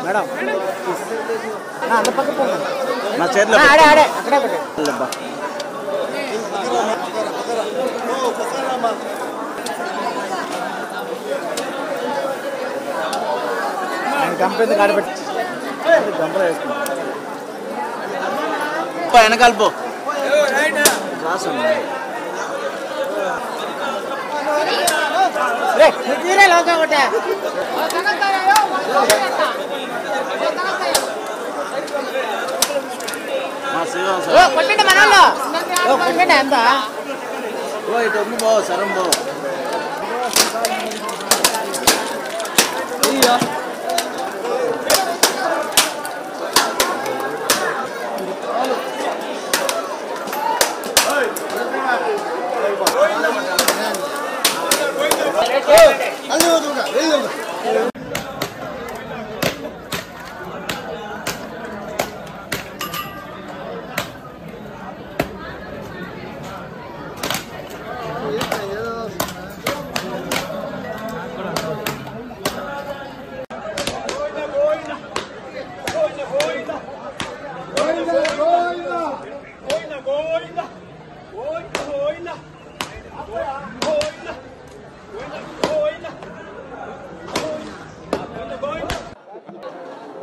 Madam అంత పక్క నా చేతిలో ఆడే ఆడే అక్కడే పెట్టు కంపెనీ కాడ పెట్టి గంపలో వేసుకుంటా వెనకాల పో తీరే లోకా ఒకటే కొట్టండి మనలో కొట్టండి ఎంత ఇటు బో సరం బో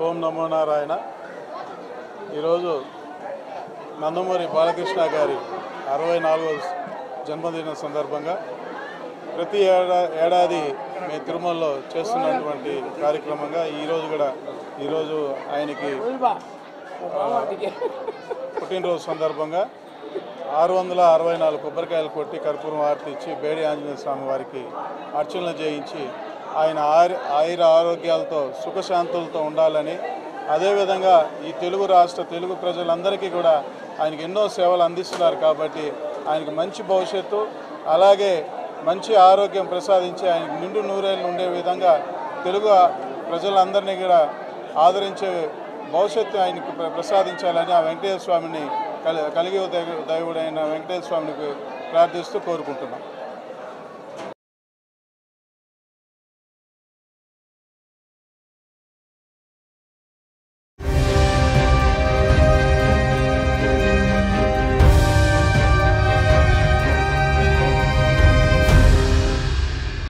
ఓం నమో నారాయణ. ఈరోజు నందమూరి బాలకృష్ణ గారి 64వ జన్మదిన సందర్భంగా ప్రతి ఏడాది మేము తిరుమలలో చేస్తున్నటువంటి కార్యక్రమంగా ఈరోజు ఆయనకి పుట్టినరోజు సందర్భంగా 664 కొబ్బరికాయలు కొట్టి కర్పూరం హారతి ఇచ్చి బేడి ఆంజనేయ స్వామి వారికి అర్చనలు చేయించి ఆయన ఆయుర ఆరోగ్యాలతో సుఖశాంతులతో ఉండాలని, అదేవిధంగా ఈ తెలుగు ప్రజలందరికీ కూడా ఆయనకి ఎన్నో సేవలు అందిస్తున్నారు కాబట్టి ఆయనకి మంచి భవిష్యత్తు అలాగే మంచి ఆరోగ్యం ప్రసాదించి ఆయనకి నిండు నూరేళ్ళు ఉండే విధంగా తెలుగు ప్రజలందరినీ కూడా ఆదరించే భవిష్యత్తు ఆయనకి ప్రసాదించాలని ఆ వెంకటేశ్వర స్వామిని కలిగి దైవుడైన వెంకటేశ్వర స్వామిని ప్రార్థిస్తూ కోరుకుంటున్నాం.